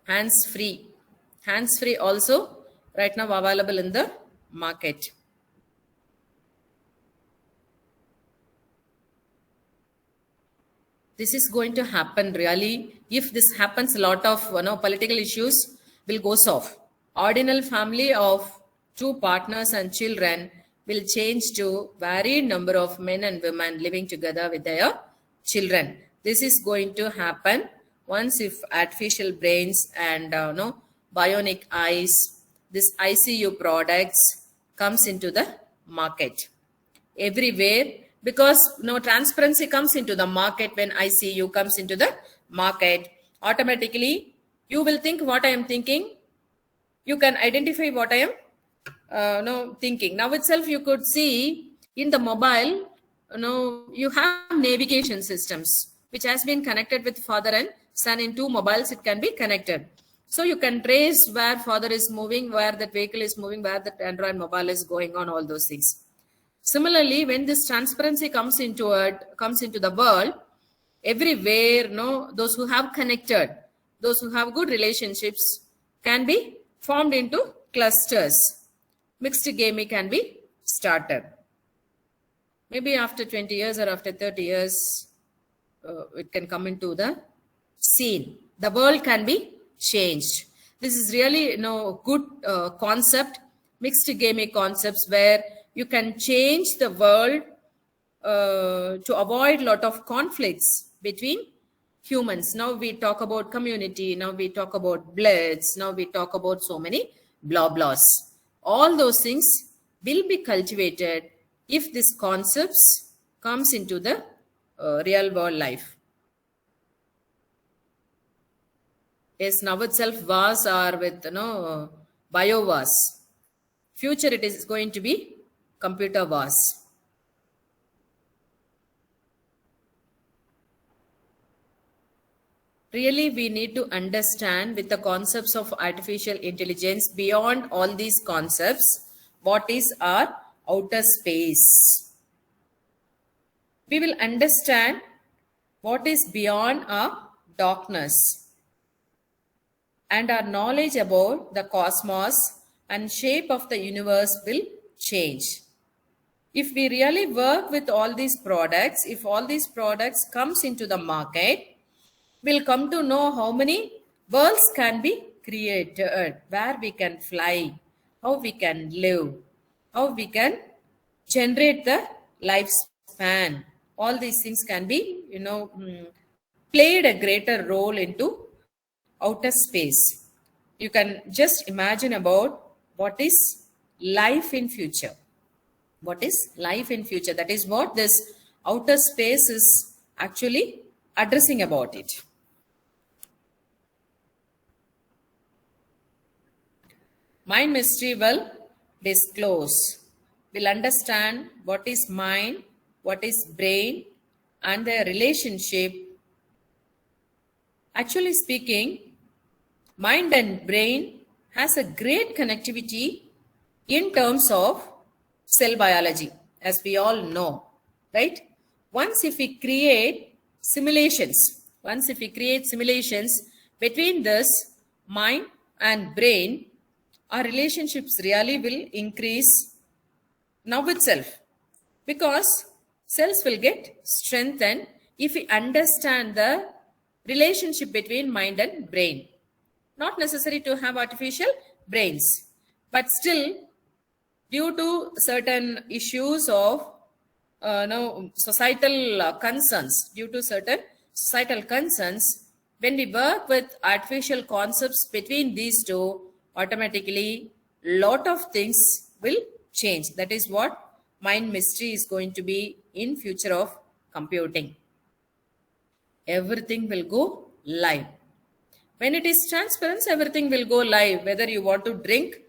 Hands-free. Hands-free also right now available in the market. This is going to happen really. If this happens, a lot of political issues will go soft. Ordinal family of 2 partners and children will change to varied number of men and women living together with their children. This is going to happen once if artificial brains and bionic eyes, this ICU products comes into the market. Everywhere, because transparency comes into the market when ICU comes into the market, automatically you will think what I am thinking. You can identify what I am thinking. Now itself you could see in the mobile, you have navigation systems which has been connected with father and son. In 2 mobiles it can be connected. So you can trace where father is moving, where that vehicle is moving, where that Android mobile is going on, all those things. Similarly, when this transparency comes into the world, everywhere, those who have connected, those who have good relationships can be formed into clusters. Mixed gaming can be started. Maybe after 20 years or after 30 years, it can come into the scene. The world can be changed. This is really good concept, mixed gaming concepts, where you can change the world to avoid lot of conflicts between humans. Now we talk about community, now we talk about bloods, now we talk about so many blah blahs. All those things will be cultivated if these concepts comes into the real world life. Yes, now itself wars are with bio wars. Future it is going to be computer wars. Really, we need to understand with the concepts of artificial intelligence, beyond all these concepts, what is our outer space. We will understand what is beyond our darkness. And our knowledge about the cosmos and shape of the universe will change. If we really work with all these products, if all these products comes into the market, we'll come to know how many worlds can be created, where we can fly, how we can live, how we can generate the lifespan. All these things can be, played a greater role into outer space. You can just imagine about what is life in future. What is life in future? That is what this outer space is actually addressing about it. Mind mystery will disclose. We'll understand what is mind, what is brain, and their relationship. Actually speaking, mind and brain has a great connectivity in terms of cell biology, as we all know, right? Once if we create simulations between this mind and brain, our relationships really will increase now itself, because cells will get strengthened if we understand the relationship between mind and brain. Not necessary to have artificial brains, but still, due to certain issues of societal concerns, when we work with artificial concepts between these two, automatically lot of things will change. That is what mind mystery is going to be in future of computing. Everything will go live. When it is transparent, everything will go live. Whether you want to drink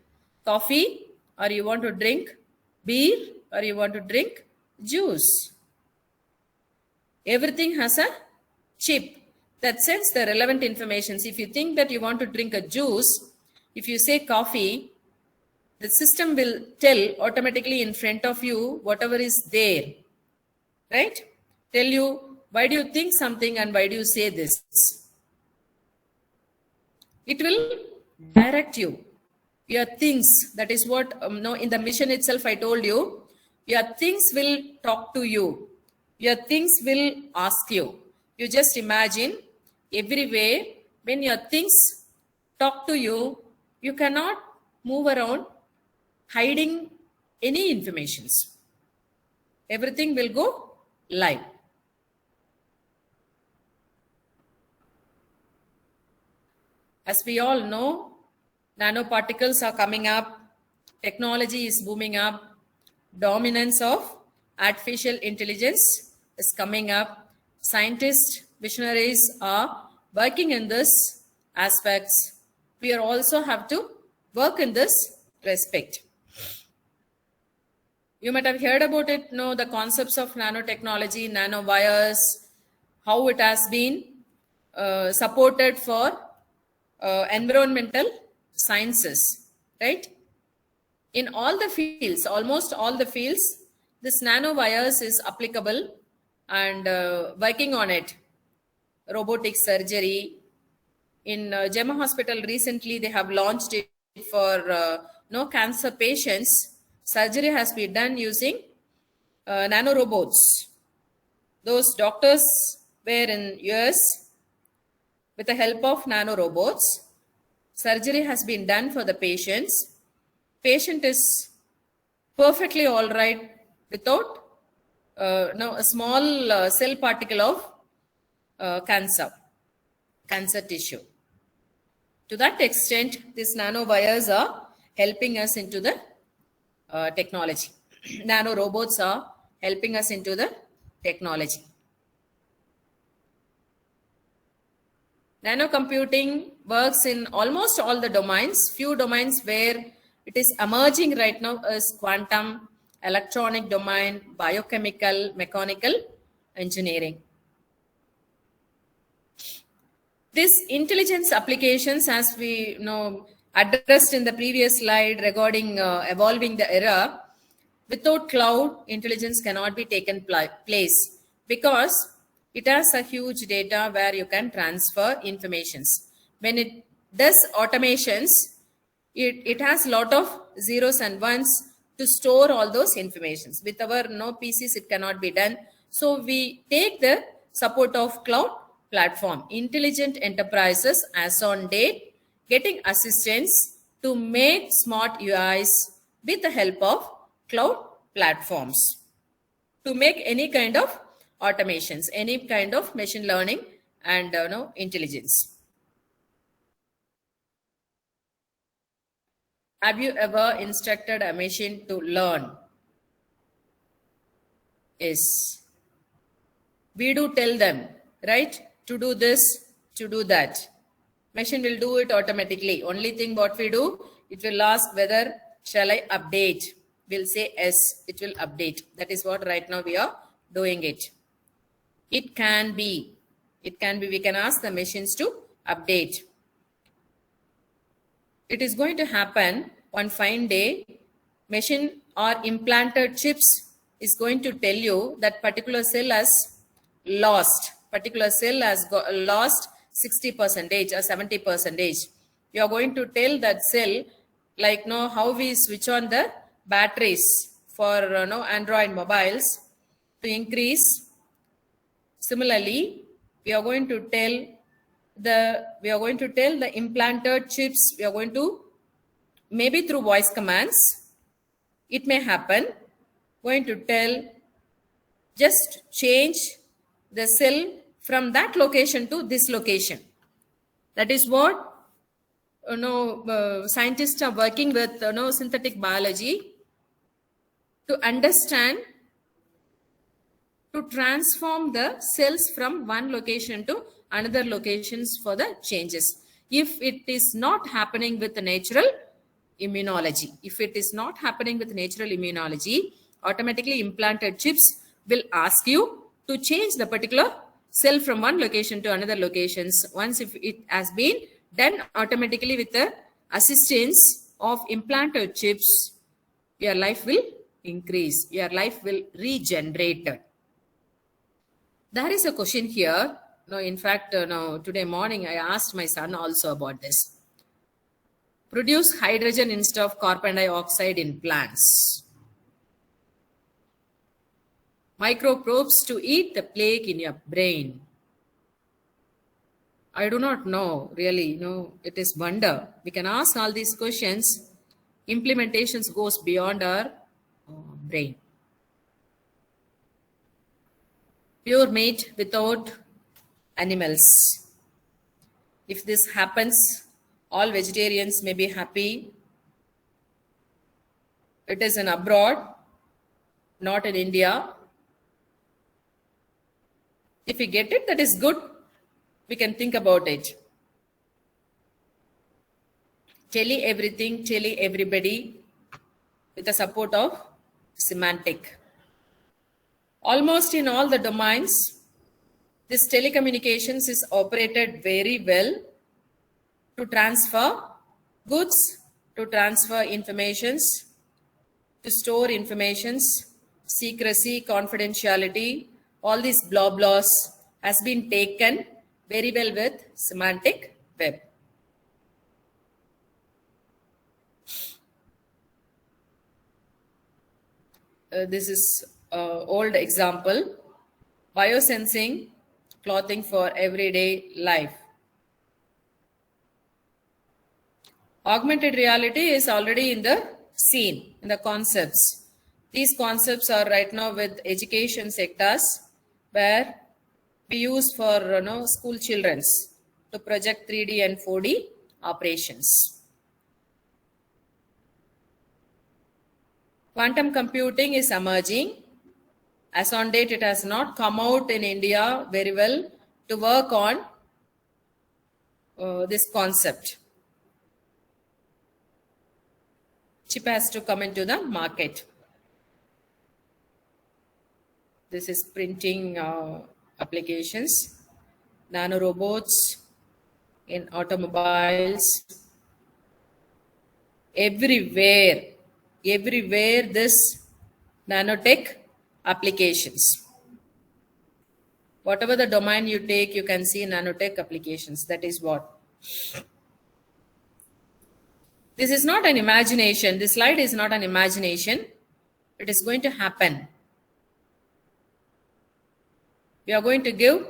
coffee or you want to drink beer or you want to drink juice. Everything has a chip that sends the relevant information. If you think that you want to drink a juice, if you say coffee, the system will tell automatically in front of you whatever is there, right? Tell you, why do you think something and why do you say this? It will direct you. Your things, that is what, in the mission itself I told you, your things will talk to you. Your things will ask you. You just imagine every way when your things talk to you, you cannot move around hiding any informations. Everything will go live. As we all know, nanoparticles are coming up, technology is booming up, dominance of artificial intelligence is coming up. Scientists, visionaries are working in this aspects. We also have to work in this respect. You might have heard about it, the concepts of nanotechnology, nanowires, how it has been supported for environmental sciences, right? In all the fields, almost all the fields, this nanowires is applicable and working on it. Robotic surgery. In Gemma Hospital recently, they have launched it for cancer patients. Surgery has been done using nanorobots. Those doctors were in US with the help of nanorobots. Surgery has been done for the patients. Patient is perfectly all right without a small cell particle of cancer tissue. To that extent, these nanowires are helping us into the technology. Nanorobots are helping us into the technology. Nanocomputing works in almost all the domains. Few domains where it is emerging right now is quantum, electronic domain, biochemical, mechanical engineering. This intelligence applications, as we addressed in the previous slide regarding evolving the era, without cloud, intelligence cannot be taken place because it has a huge data where you can transfer informations. When it does automations, it has a lot of zeros and ones to store all those informations. With our PCs, it cannot be done. So we take the support of cloud platform. Intelligent enterprises as on date getting assistance to make smart UIs with the help of cloud platforms to make any kind of automations, any kind of machine learning and intelligence. Have you ever instructed a machine to learn? Yes. We do tell them, right, to do this, to do that. Machine will do it automatically. Only thing what we do, it will ask whether shall I update. We'll say yes, it will update. That is what right now we are doing it. It can be, we can ask the machines to update. It is going to happen one fine day. Machine or implanted chips is going to tell you that particular cell has lost. Particular cell has lost 60% or 70%. You are going to tell that cell, like how we switch on the batteries for Android mobiles to increase. Similarly, we are going to tell we are going to tell the implanted chips, we are going to, maybe through voice commands, it may happen, going to tell just change the cell from that location to this location. That is what scientists are working with synthetic biology to understand, to transform the cells from one location to another locations for the changes. If it is not happening with the natural immunology, automatically implanted chips will ask you to change the particular cell from one location to another locations. Once if it has been done automatically with the assistance of implanted chips, your life will increase, your life will regenerate. There is a question here. No, in fact, today morning I asked my son also about this. Produce hydrogen instead of carbon dioxide in plants. Microprobes to eat the plaque in your brain. I do not know, really. It is wonder. We can ask all these questions. Implementations goes beyond our brain. Pure meat without animals. If this happens, all vegetarians may be happy. It is in abroad, not in India. If we get it, that is good. We can think about it. Telly everything, telly everybody with the support of semantic. Almost in all the domains, this telecommunications is operated very well to transfer goods, to transfer informations, to store informations, secrecy, confidentiality, all these blah blahs has been taken very well with semantic web. This is an old example. Biosensing, clothing for everyday life. Augmented reality is already in the scene, in the concepts. These concepts are right now with education sectors where we use for school children's to project 3D and 4D operations. Quantum computing is emerging. As on date, it has not come out in India very well to work on this concept. Chip has to come into the market. This is printing applications, nanorobots in automobiles, everywhere this nanotech applications. Whatever the domain you take, you can see nanotech applications. That is what. This is not an imagination. This slide is not an imagination. It is going to happen. We are going to give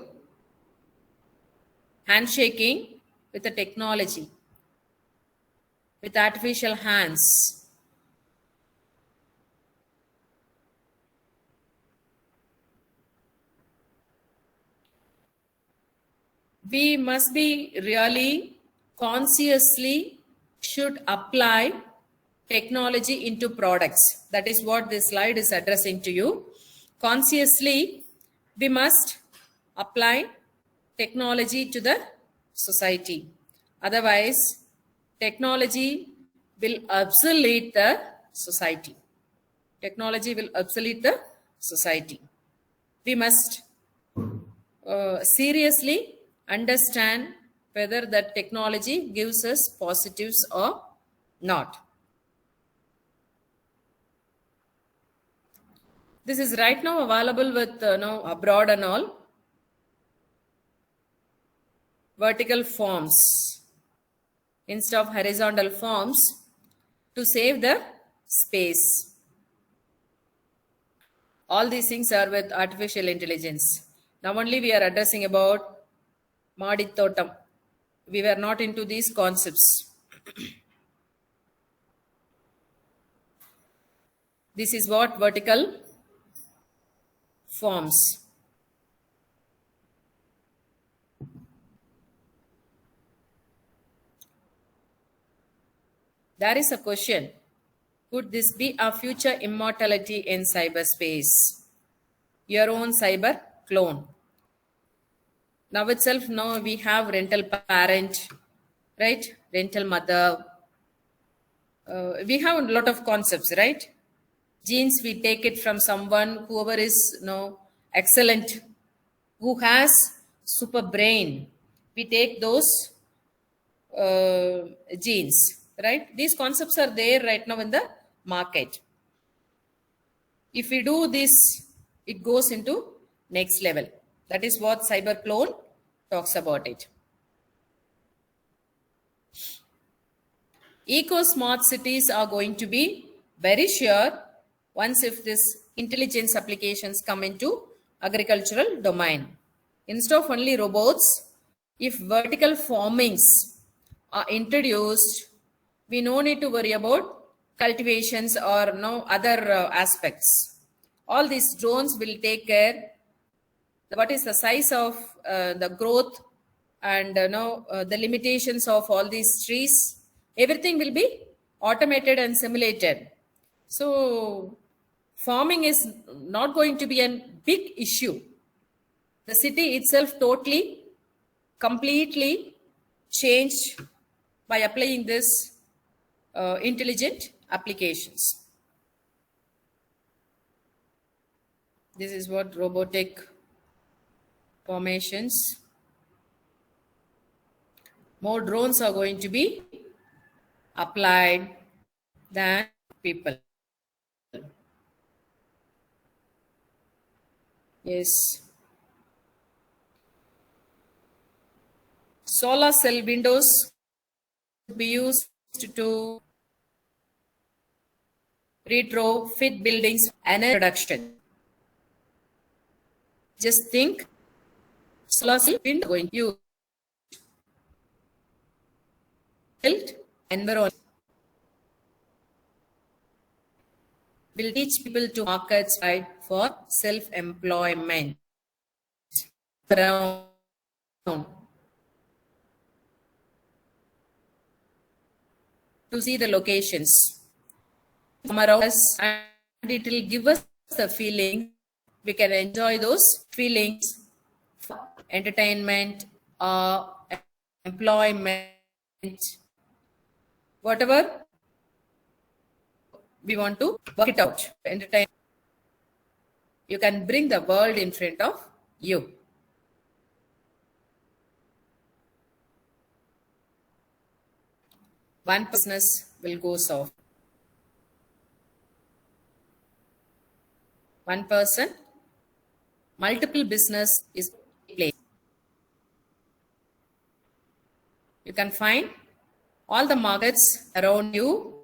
handshaking with the technology, with artificial hands. We must be really consciously should apply technology into products. That is what this slide is addressing to you. Consciously, we must apply technology to the society. Otherwise, technology will obsolete the society. Technology will obsolete the society. We must seriously understand whether that technology gives us positives or not. This is right now available with abroad and all. Vertical forms instead of horizontal forms to save the space. All these things are with artificial intelligence. Now only we are addressing about Madithotam. we were not into these concepts. This is what vertical forms. There is a question. Could this be a future immortality in cyberspace? Your own cyber clone. Now itself, now we have rental parent, right? Rental mother. We have a lot of concepts, right? Genes, we take it from someone, whoever is excellent, who has super brain. We take those genes, right? These concepts are there right now in the market. If we do this, it goes into next level. That is what cyber clone talks about it. Eco smart cities are going to be very sure once if this intelligence applications come into agricultural domain. Instead of only robots, if vertical formings are introduced, we no need to worry about cultivations or no other aspects. All these drones will take care what is the size of the growth and the limitations of all these trees. Everything will be automated and simulated. So farming is not going to be a big issue. The city itself totally, completely changed by applying this intelligent applications. This is what robotic formations. More drones are going to be applied than people. Yes. Solar cell windows be used to retrofit buildings and production. Just think, solar cell window going to use built environment. Will teach people to market side for self-employment. Around to see the locations from around us, and it will give us the feeling we can enjoy those feelings for entertainment or employment, whatever we want to work it out. Entertain. You can bring the world in front of you. One business will go soft. One person, multiple business is placed. You can find all the markets around you.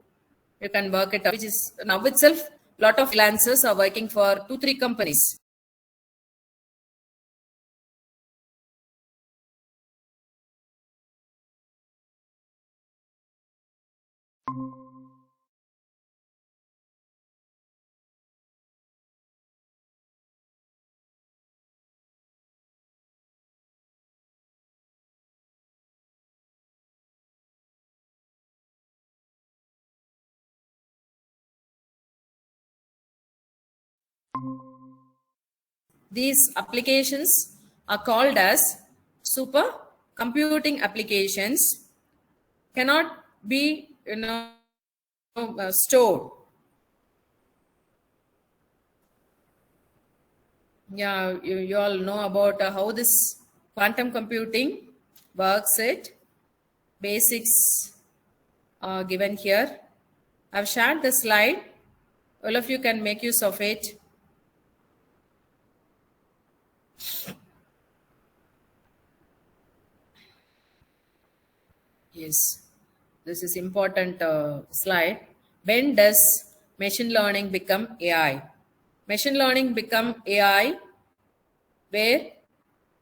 You can work it out, which is now itself, a lot of freelancers are working for 2-3 companies. These applications are called as super computing applications, cannot be stored. Yeah, you all know about how this quantum computing works. It basics are given here. I've shared the slide. All of you can make use of it. Yes, this is important slide. When does machine learning become AI? Machine learning become AI where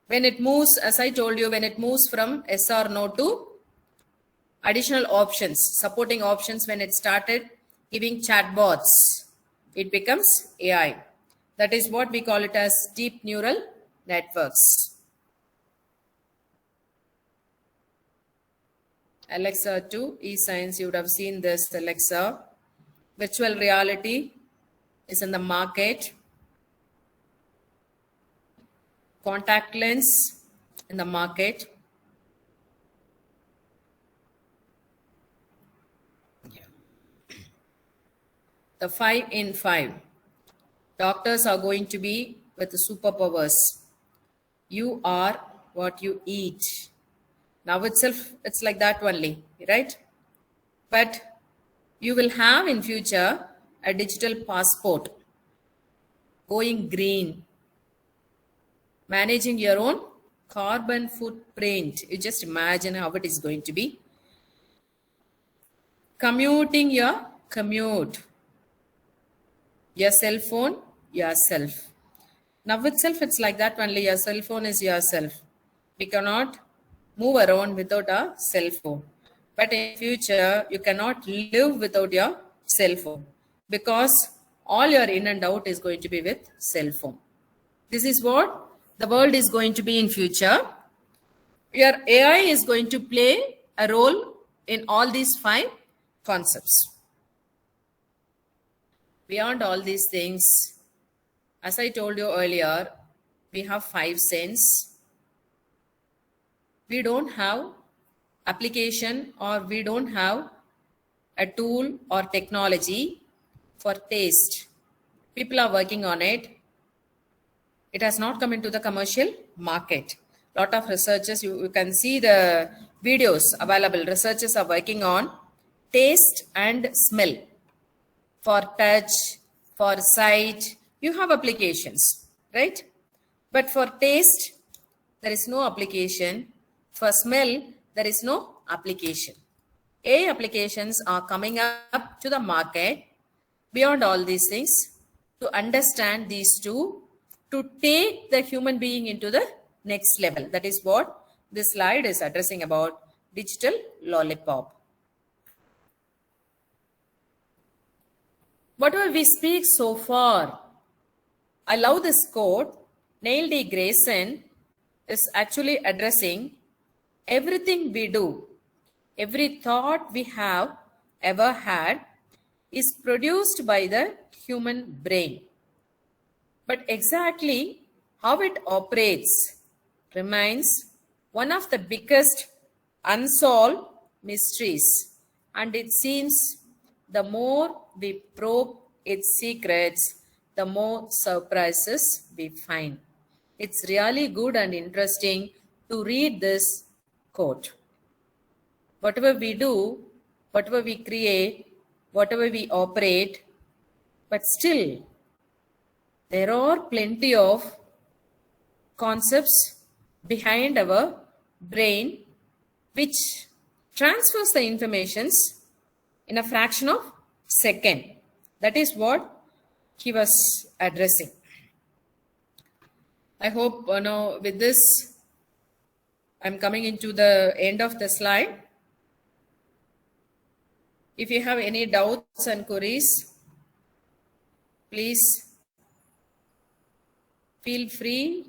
When it moves, as I told you, when it moves from yes or no to additional options, supporting options, when it started giving chatbots, it becomes AI. That is what we call it as deep neural networks. Alexa 2, e-science, you would have seen this, Alexa. Virtual reality is in the market. Contact lens in the market. The 5 in 5. Doctors are going to be with the superpowers. You are what you eat. Now itself, it's like that only, right? But you will have in future a digital passport, going green, managing your own carbon footprint. You just imagine how it is going to be. Commuting your commute. Your cell phone, yourself. Now itself, it's like that only. Your cell phone is yourself. We cannot move around without a cell phone. But in future, you cannot live without your cell phone because all your in and out is going to be with cell phone. This is what the world is going to be in future. Your AI is going to play a role in all these 5 concepts. Beyond all these things, as I told you earlier, we have 5 senses. We don't have application or we don't have a tool or technology for taste. People are working on it. It has not come into the commercial market. Lot of researchers, you can see the videos available. Researchers are working on taste and smell. For touch, for sight, you have applications, right? But for taste, there is no application. For smell, there is no application. AI applications are coming up to the market beyond all these things to understand these two, to take the human being into the next level. That is what this slide is addressing about digital lollipop. Whatever we speak so far, I love this quote. Neil D. Grayson is actually addressing everything we do, every thought we have ever had is produced by the human brain. But exactly how it operates remains one of the biggest unsolved mysteries. And it seems the more we probe its secrets, the more surprises we find. It's really good and interesting to read this quote. Whatever we do, whatever we create, whatever we operate, but still there are plenty of concepts behind our brain which transfers the informations in a fraction of second. That is what he was addressing. I hope with this I'm coming into the end of the slide. If you have any doubts and queries, please feel free